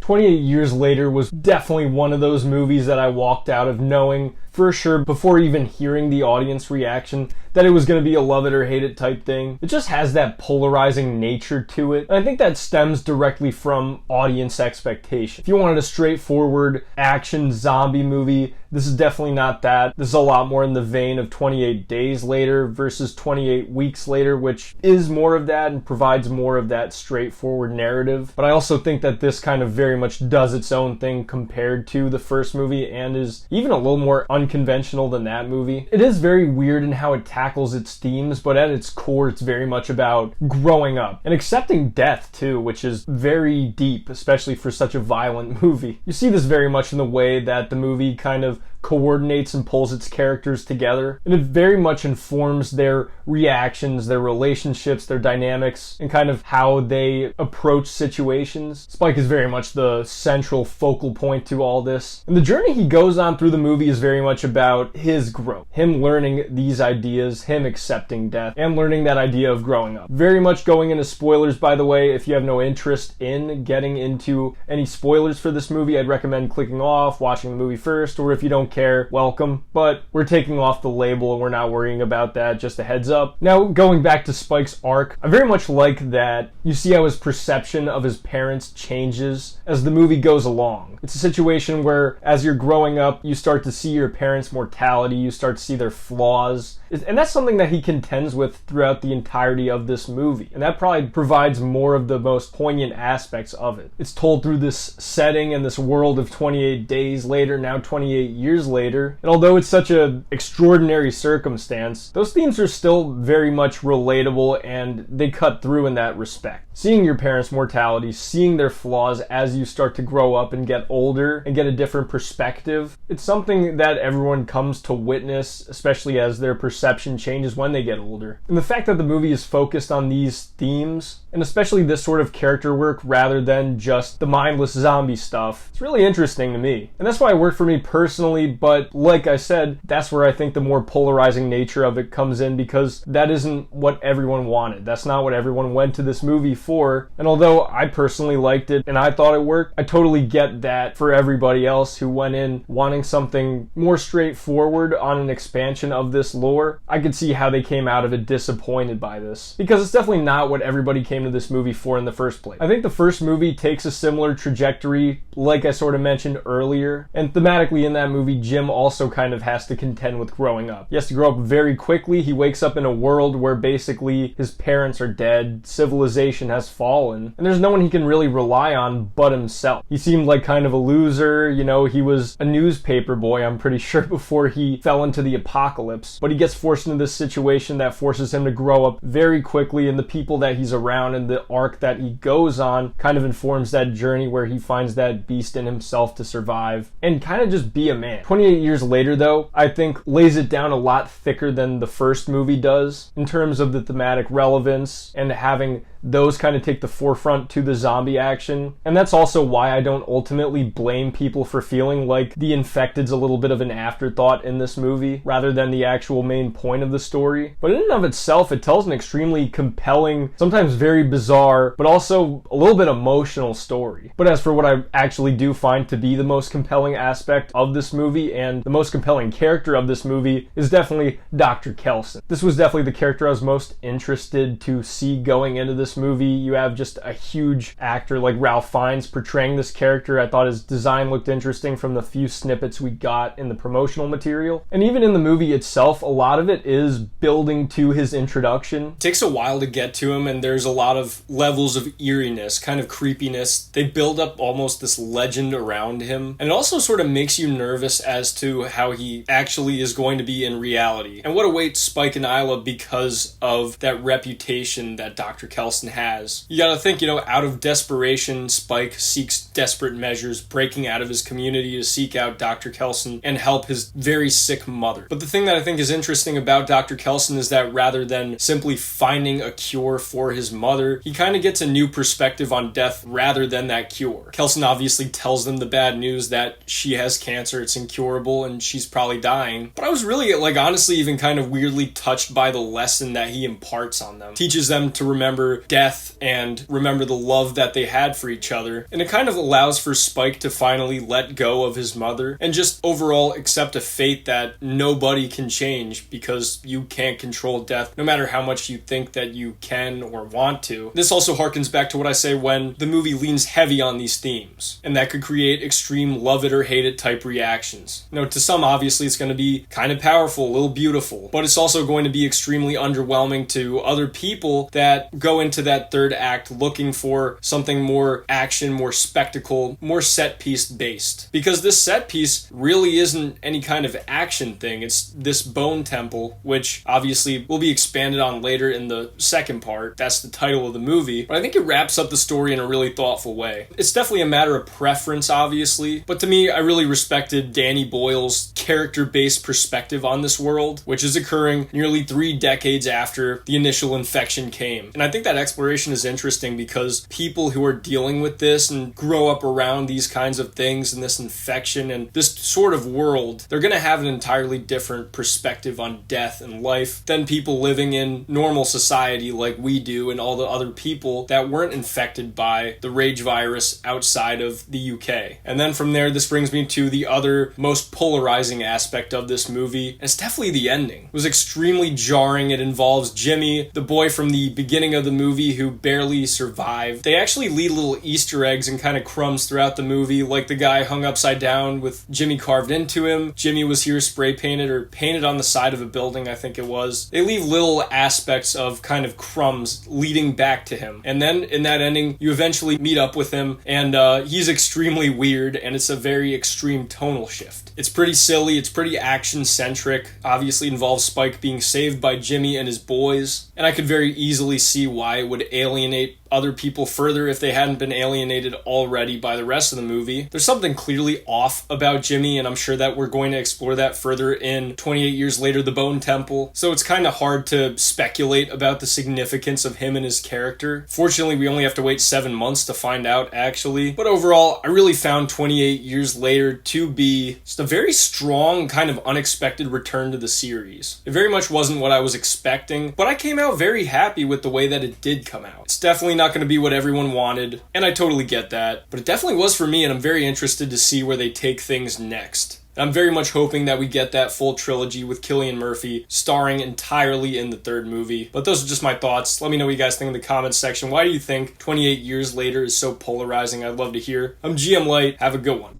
28 Years Later was definitely one of those movies that I walked out of knowing for sure, before even hearing the audience reaction, that it was going to be a love it or hate it type thing. It just has that polarizing nature to it, and I think that stems directly from audience expectation. If you wanted a straightforward action zombie movie, this is definitely not that. This is a lot more in the vein of 28 Days Later versus 28 Weeks Later, which is more of that and provides more of that straightforward narrative. But I also think that this kind of very much does its own thing compared to the first movie and is even a little more unconventional than that movie. It is very weird in how it tackles its themes, but at its core, it's very much about growing up and accepting death too, which is very deep, especially for such a violent movie. You see this very much in the way that the movie kind of coordinates and pulls its characters together, and it very much informs their reactions, their relationships, their dynamics, and kind of how they approach situations. Spike is very much the central focal point to all this, and the journey he goes on through the movie is very much about his growth, him learning these ideas, him accepting death, and learning that idea of growing up. Very much going into spoilers, by the way. If you have no interest in getting into any spoilers for this movie, I'd recommend clicking off, watching the movie first, or if you don't care, welcome, but we're taking off the label and we're not worrying about that, just a heads up. Now, going back to Spike's arc, I very much like that you see how his perception of his parents changes as the movie goes along. It's a situation where as you're growing up, you start to see your parents' mortality, you start to see their flaws, and that's something that he contends with throughout the entirety of this movie, and that probably provides more of the most poignant aspects of it. It's told through this setting and this world of 28 days later, now 28 years later, and although it's such an extraordinary circumstance, those themes are still very much relatable and they cut through in that respect. Seeing your parents' mortality, seeing their flaws as you start to grow up and get older and get a different perspective, it's something that everyone comes to witness, especially as their perception changes when they get older. And the fact that the movie is focused on these themes, and especially this sort of character work rather than just the mindless zombie stuff, it's really interesting to me. And that's why it worked for me personally, but like I said, that's where I think the more polarizing nature of it comes in, because that isn't what everyone wanted. That's not what everyone went to this movie for. And although I personally liked it and I thought it worked, I totally get that for everybody else who went in wanting something more straightforward on an expansion of this lore. I could see how they came out of it disappointed by this, because it's definitely not what everybody came to this movie for in the first place. I think the first movie takes a similar trajectory, like I sort of mentioned earlier, and thematically in that movie, Jim also kind of has to contend with growing up. He has to grow up very quickly. He wakes up in a world where basically his parents are dead, civilization has fallen, and there's no one he can really rely on but himself. He seemed like kind of a loser, you know, he was a newspaper boy, I'm pretty sure, before he fell into the apocalypse, but he gets forced into this situation that forces him to grow up very quickly, and the people that he's around and the arc that he goes on kind of informs that journey where he finds that beast in himself to survive and kind of just be a man. 28 Years Later, though, I think lays it down a lot thicker than the first movie does in terms of the thematic relevance and having those kind of take the forefront to the zombie action. And that's also why I don't ultimately blame people for feeling like the infected's a little bit of an afterthought in this movie rather than the actual main point of the story. But in and of itself, it tells an extremely compelling, sometimes very bizarre, but also a little bit emotional story. But as for what I actually do find to be the most compelling aspect of this movie and the most compelling character of this movie is definitely Dr. Kelson. This was definitely the character I was most interested to see going into this movie. You have just a huge actor like Ralph Fiennes portraying this character. I thought his design looked interesting from the few snippets we got in the promotional material. And even in the movie itself, a lot of it is building to his introduction. It takes a while to get to him, and there's a lot of levels of eeriness, kind of creepiness. They build up almost this legend around him, and it also sort of makes you nervous as to how he actually is going to be in reality and what awaits Spike and Isla because of that reputation that Dr. Kelson has. You gotta think, out of desperation, Spike seeks desperate measures, breaking out of his community to seek out Dr. Kelson and help his very sick mother. But the thing that I think is interesting about Dr. Kelson is that rather than simply finding a cure for his mother, he kind of gets a new perspective on death rather than that cure. Kelson obviously tells them the bad news that she has cancer, it's incurable, incurable and she's probably dying. But I was really, like, honestly even kind of weirdly touched by the lesson that he imparts on them. Teaches them to remember death and remember the love that they had for each other. And it kind of allows for Spike to finally let go of his mother and just overall accept a fate that nobody can change, because you can't control death no matter how much you think that you can or want to. This also harkens back to what I say when the movie leans heavy on these themes, and that could create extreme love it or hate it type reactions. You know, to some obviously it's going to be kind of powerful, a little beautiful, but it's also going to be extremely underwhelming to other people that go into that third act looking for something more action, more spectacle, more set piece based. Because this set piece really isn't any kind of action thing. It's this bone temple, which obviously will be expanded on later in the second part. That's the title of the movie. But I think it wraps up the story in a really thoughtful way. It's definitely a matter of preference, obviously. But to me, I really respected Danny Boyle's character-based perspective on this world, which is occurring nearly 3 decades after the initial infection came. And I think that exploration is interesting because people who are dealing with this and grow up around these kinds of things and this infection and this sort of world, they're going to have an entirely different perspective on death and life than people living in normal society like we do and all the other people that weren't infected by the rage virus outside of the UK. And then from there, this brings me to the other most polarizing aspect of this movie. And it's definitely the ending. It was extremely jarring. It involves Jimmy, the boy from the beginning of the movie who barely survived. They actually leave little Easter eggs and kind of crumbs throughout the movie, like the guy hung upside down with Jimmy carved into him. Jimmy was here spray painted or painted on the side of a building, I think it was. They leave little aspects of kind of crumbs leading back to him. And then in that ending, you eventually meet up with him, and he's extremely weird, and it's a very extreme tonal shift. It's pretty silly, it's pretty action-centric. Obviously involves Spike being saved by Jimmy and his boys, and I could very easily see why it would alienate other people further if they hadn't been alienated already by the rest of the movie. There's something clearly off about Jimmy, and I'm sure that we're going to explore that further in 28 Years Later, The Bone Temple. So it's kind of hard to speculate about the significance of him and his character. Fortunately, we only have to wait 7 months to find out, actually. But overall, I really found 28 Years Later to be just a very strong, kind of unexpected return to the series. It very much wasn't what I was expecting, but I came out very happy with the way that it did come out. It's definitely not going to be what everyone wanted, and I totally get that, but it definitely was for me, and I'm very interested to see where they take things next. I'm very much hoping that we get that full trilogy with Cillian Murphy starring entirely in the third movie. But those are just my thoughts. Let me know what you guys think in the comments section. Why do you think 28 Years Later is so polarizing? I'd love to hear. I'm GM Light. Have a good one.